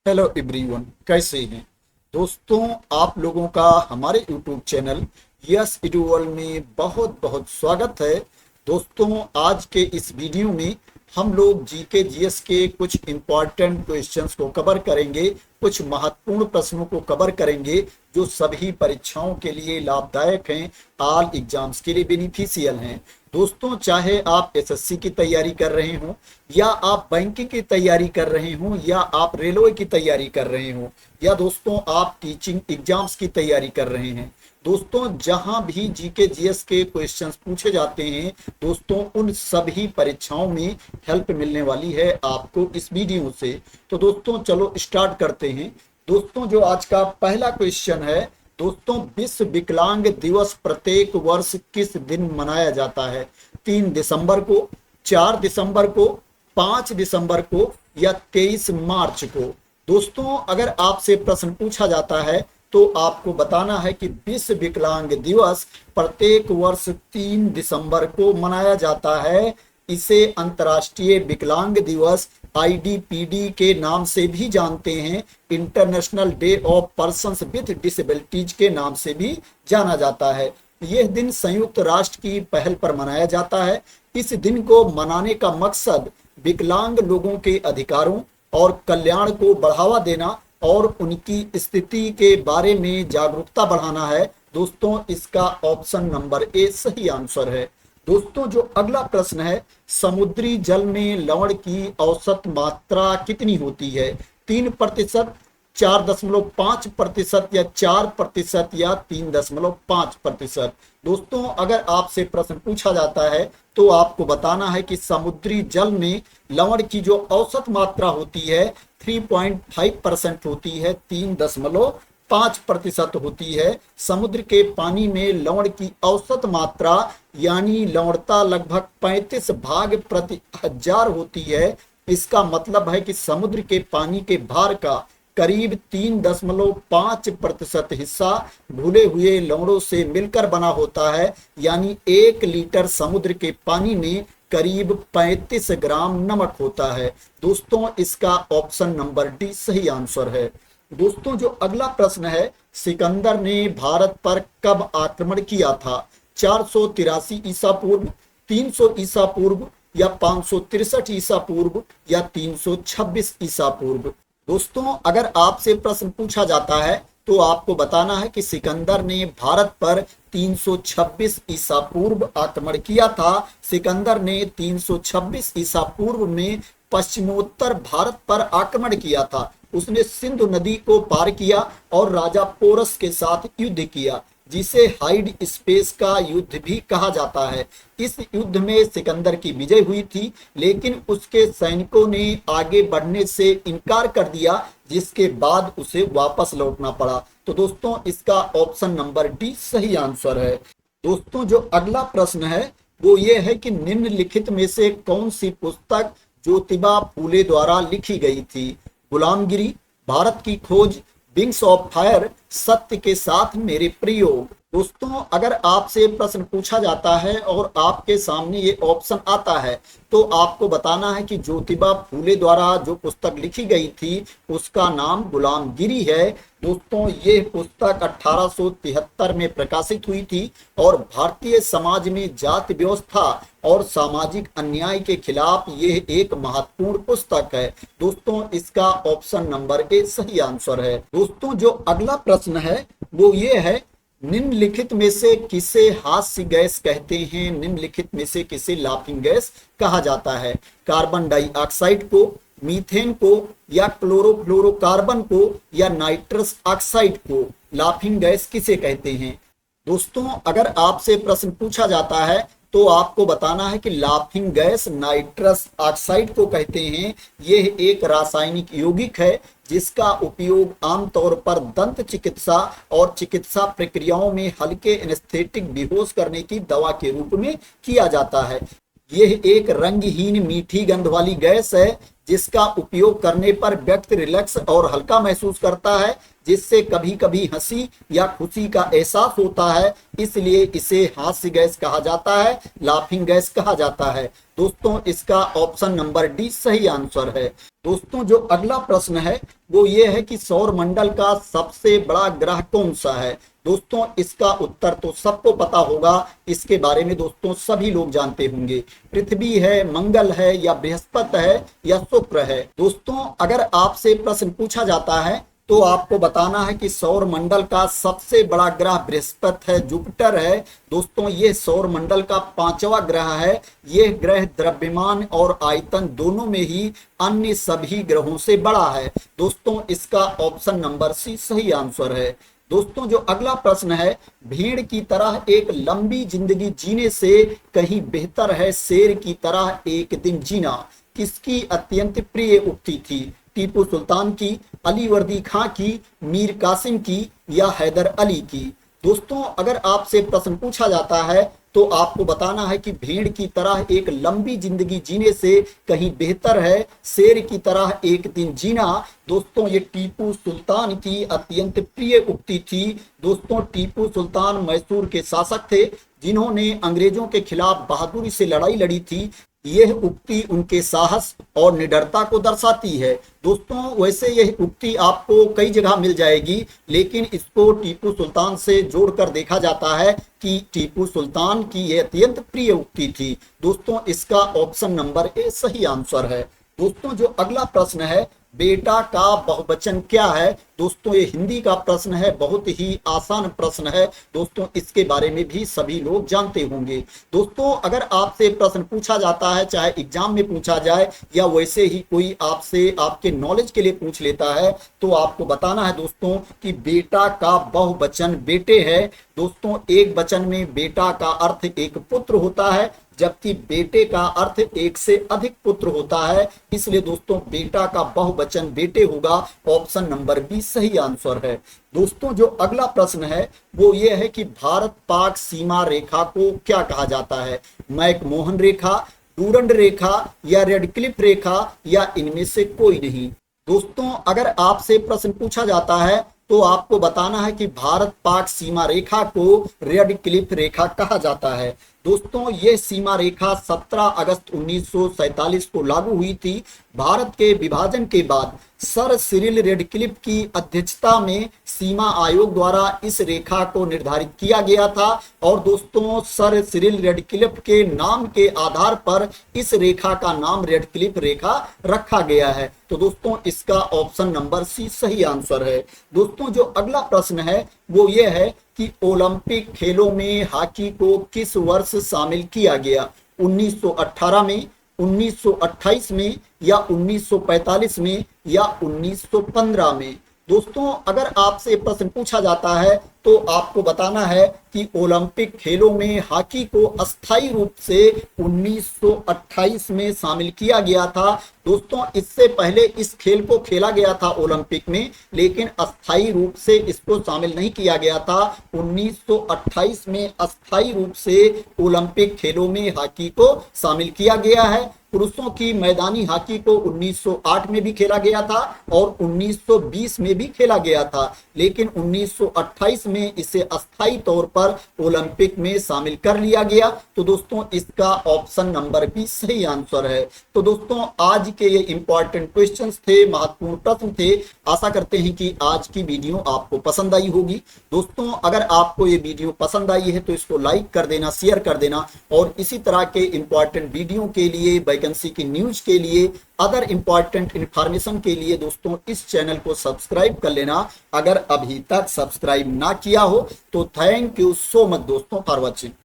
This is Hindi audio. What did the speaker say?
हेलो एवरीवन, कैसे हैं दोस्तों। आप लोगों का हमारे यूट्यूब चैनल यस एडु वर्ल्ड में बहुत बहुत स्वागत है। दोस्तों, आज के इस वीडियो में हम लोग जीके जीएस के कुछ इम्पॉर्टेंट क्वेश्चंस को कवर करेंगे, कुछ महत्वपूर्ण प्रश्नों को कवर करेंगे जो सभी परीक्षाओं के लिए लाभदायक हैं, ऑल एग्जाम्स के लिए बेनिफिशियल हैं। दोस्तों, चाहे आप एसएससी की तैयारी कर रहे हो या आप बैंकिंग की तैयारी कर रहे हो या आप रेलवे की तैयारी कर रहे हो या दोस्तों आप टीचिंग एग्जाम्स की तैयारी कर रहे हैं, दोस्तों जहां भी जीके जीएस के क्वेश्चंस पूछे जाते हैं दोस्तों उन सभी परीक्षाओं में हेल्प मिलने वाली है आपको इस वीडियो से। तो दोस्तों चलो स्टार्ट करते हैं। दोस्तों, जो आज का पहला क्वेश्चन है दोस्तों, विश्व विकलांग दिवस प्रत्येक वर्ष किस दिन मनाया जाता है? 3 दिसंबर को, 4 दिसंबर को, 5 दिसंबर को या 23 मार्च को? दोस्तों, अगर आपसे प्रश्न पूछा जाता है तो आपको बताना है कि विश्व विकलांग दिवस प्रत्येक वर्ष 3 दिसंबर को मनाया जाता है। इसे अंतर्राष्ट्रीय विकलांग दिवस आईडीपीडी के नाम से भी जानते हैं, international day of persons with disabilities के नाम से भी जाना जाता है। यह दिन संयुक्त राष्ट्र की पहल पर मनाया जाता है। इस दिन को मनाने का मकसद विकलांग लोगों के अधिकारों और कल्याण को बढ़ावा देना और उनकी स्थिति के बारे में जागरूकता बढ़ाना है। दोस्तों, इसका ऑप्शन नंबर ए सही आंसर है। दोस्तों, जो अगला प्रश्न है, समुद्री जल में लवण की औसत मात्रा कितनी होती है? 3%, 4.5% या 4% या 3.5%? दोस्तों, अगर आपसे प्रश्न पूछा जाता है तो आपको बताना है कि समुद्री जल में लवण की जो औसत मात्रा होती है 3.5% होती है, 3.5% होती है। समुद्र के पानी में लवण की औसत मात्रा यानी लवणता लगभग 35 भाग प्रति हजार होती है। इसका मतलब है कि समुद्र के पानी के भार का करीब 3.5% हिस्सा घुले हुए लवणों से मिलकर बना होता है, यानी 1 लीटर समुद्र के पानी में करीब 35 ग्राम नमक होता है। दोस्तों, इसका ऑप्शन नंबर डी सही आंसर है। दोस्तों, जो अगला प्रश्न है, सिकंदर ने भारत पर कब आक्रमण किया था? 483 ईसा पूर्व, 300 ईसा पूर्व या 563 ईसा पूर्व या 326 ईसा पूर्व? दोस्तों, अगर आपसे प्रश्न पूछा जाता है तो आपको बताना है कि सिकंदर ने भारत पर 326 ईसा पूर्व आक्रमण किया था। सिकंदर ने 326 ईसा पूर्व में पश्चिमोत्तर भारत पर आक्रमण किया था। उसने सिंधु नदी को पार किया और राजा पोरस के साथ युद्ध किया, जिसे हाइड स्पेस का युद्ध भी कहा जाता है। इस युद्ध में सिकंदर की विजय हुई थी, लेकिन उसके सैनिकों ने आगे बढ़ने से इनकार कर दिया, जिसके बाद उसे वापस लौटना पड़ा। तो दोस्तों, इसका ऑप्शन नंबर डी सही आंसर है। दोस्तों, जो अगला प्रश्न है वो ये है कि निम्नलिखित में से कौन सी पुस्तक ज्योतिबा फूले द्वारा लिखी गई थी? गुलामगिरी, भारत की खोज, विंग्स ऑफ फायर, सत्य के साथ मेरे प्रयोग? दोस्तों, अगर आपसे प्रश्न पूछा जाता है और आपके सामने ये ऑप्शन आता है तो आपको बताना है कि ज्योतिबा फूले द्वारा जो पुस्तक लिखी गई थी उसका नाम गुलामगिरी है। दोस्तों, ये पुस्तक 1873 में प्रकाशित हुई थी और भारतीय समाज में जाति व्यवस्था और सामाजिक अन्याय के खिलाफ ये एक महत्वपूर्ण पुस्तक है। दोस्तों, इसका ऑप्शन नंबर ए सही आंसर है। दोस्तों, जो अगला प्रश्न है वो ये है, निम्नलिखित में से किसे हास्य गैस कहते हैं? निम्नलिखित में से किसे लाफिंग गैस कहा जाता है? कार्बन डाइऑक्साइड को, मीथेन को या क्लोरोफ्लोरोकार्बन को या नाइट्रस ऑक्साइड को? लाफिंग गैस किसे कहते हैं? दोस्तों, अगर आपसे प्रश्न पूछा जाता है तो आपको बताना है कि लाफिंग गैस नाइट्रस ऑक्साइड को कहते हैं। यह एक रासायनिक यौगिक है जिसका उपयोग आमतौर पर दंत चिकित्सा और चिकित्सा प्रक्रियाओं में हल्के एनेस्थेटिक बेहोश करने की दवा के रूप में किया जाता है। यह एक रंगहीन मीठी गंध वाली गैस है जिसका उपयोग करने पर व्यक्ति रिलैक्स और हल्का महसूस करता है, जिससे कभी कभी हंसी या खुशी का एहसास होता है, इसलिए इसे हास्य गैस कहा जाता है, लाफिंग गैस कहा जाता है। दोस्तों इसका ऑप्शन नंबर डी सही आंसर है। दोस्तों जो अगला प्रश्न है वो ये है कि सौर मंडल का सबसे बड़ा ग्रह कौन सा है। दोस्तों इसका उत्तर तो सबको पता होगा, इसके बारे में दोस्तों सभी लोग जानते होंगे। पृथ्वी है, मंगल है, या बृहस्पति है, या शुक्र है। दोस्तों अगर आपसे प्रश्न पूछा जाता है तो आपको बताना है कि सौर मंडल का सबसे बड़ा ग्रह बृहस्पति है, जुपिटर है। दोस्तों ये सौर मंडल का 5वां ग्रह है। यह ग्रह द्रव्यमान और आयतन दोनों में ही अन्य सभी ग्रहों से बड़ा है। दोस्तों इसका ऑप्शन नंबर सी सही आंसर है। दोस्तों जो अगला प्रश्न है, भेड़ की तरह एक लंबी जिंदगी जीने से कहीं बेहतर है शेर की तरह एक दिन जीना, किसकी अत्यंत प्रिय उक्ति थी। टीपू सुल्तान की, अली वर्दी खां की, मीर कासिम की, या हैदर अली की। दोस्तों अगर आपसे प्रश्न पूछा जाता है तो आपको बताना है कि भेड़ की तरह एक लंबी जिंदगी जीने से कहीं बेहतर है शेर की तरह एक दिन जीना। दोस्तों ये टीपू सुल्तान की अत्यंत प्रिय उक्ति थी। दोस्तों टीपू सुल्तान मैसूर के शासक थे जिन्होंने अंग्रेजों के खिलाफ बहादुरी से लड़ाई लड़ी थी। यह उक्ति उनके साहस और निडरता को दर्शाती है। दोस्तों वैसे यह उक्ति आपको कई जगह मिल जाएगी, लेकिन इसको टीपू सुल्तान से जोड़कर देखा जाता है कि टीपू सुल्तान की यह अत्यंत प्रिय उक्ति थी। दोस्तों इसका ऑप्शन नंबर ए सही आंसर है। दोस्तों जो अगला प्रश्न है, बेटा का बहुवचन क्या है। दोस्तों ये हिंदी का प्रश्न है, बहुत ही आसान प्रश्न है। दोस्तों इसके बारे में भी सभी लोग जानते होंगे। दोस्तों अगर आपसे प्रश्न पूछा जाता है, चाहे एग्जाम में पूछा जाए या वैसे ही कोई आपसे आपके नॉलेज के लिए पूछ लेता है, तो आपको बताना है दोस्तों कि बेटा का बहुवचन बेटे है। दोस्तों एक वचन में बेटा का अर्थ एक पुत्र होता है, जबकि बेटे का अर्थ एक से अधिक पुत्र होता है, इसलिए दोस्तों बेटा का बहुवचन बेटे होगा। ऑप्शन नंबर बी सही आंसर है। दोस्तों जो अगला प्रश्न है वो ये है कि भारत पाक सीमा रेखा को क्या कहा जाता है। मैकमोहन रेखा, डूरंड रेखा, या रेडक्लिफ रेखा, या इनमें से कोई नहीं। दोस्तों अगर आपसे प्रश्न पूछा जाता है तो आपको बताना है कि भारत पाक सीमा रेखा को रेडक्लिफ रेखा कहा जाता है। दोस्तों यह सीमा रेखा 17 अगस्त 1947 को लागू हुई थी। भारत के विभाजन के बाद सर सिरिल रेडक्लिफ की अध्यक्षता में सीमा आयोग द्वारा इस रेखा को निर्धारित किया गया था, और दोस्तों सर सिरिल रेडक्लिफ के नाम के आधार पर इस रेखा का नाम रेडक्लिफ रेखा रखा गया है। तो दोस्तों इसका ऑप्शन नंबर सी सही आंसर है। दोस्तों जो अगला प्रश्न है वो ये है कि ओलंपिक खेलों में हॉकी को किस वर्ष शामिल किया गया। 1918 में, 1928 में, या 1945 में, या 1915 में। दोस्तों अगर आपसे प्रश्न पूछा जाता है तो आपको बताना है कि ओलंपिक खेलों में हॉकी को अस्थायी रूप से 1928 में शामिल किया गया था। दोस्तों इससे पहले इस खेल को खेला गया था ओलंपिक में, लेकिन अस्थायी रूप से इसको शामिल नहीं किया गया था। 1928 में अस्थायी रूप से ओलंपिक खेलों में हॉकी को शामिल किया गया है। पुरुषों की मैदानी हॉकी को 1908 में भी खेला गया था और 1920 में भी खेला गया था, लेकिन 1928 में इसे अस्थायी तौर पर ओलंपिक में शामिल कर लिया गया। तो दोस्तों इसका ऑप्शन नंबर बी सही आंसर है। तो दोस्तों आज के ये इंपॉर्टेंट क्वेश्चंस थे, महत्वपूर्ण प्रश्न थे। आशा करते हैं कि आज की वीडियो आपको पसंद आई होगी। दोस्तों अगर आपको ये वीडियो पसंद आई है तो इसको लाइक कर देना, शेयर कर देना, और इसी तरह के इंपॉर्टेंट वीडियो के लिए, वैकेंसी की न्यूज के लिए, अदर इंपॉर्टेंट इंफॉर्मेशन के लिए दोस्तों इस चैनल को सब्सक्राइब कर लेना अगर अभी तक सब्सक्राइब ना किया हो तो। थैंक यू सो मच दोस्तों फॉर वॉचिंग।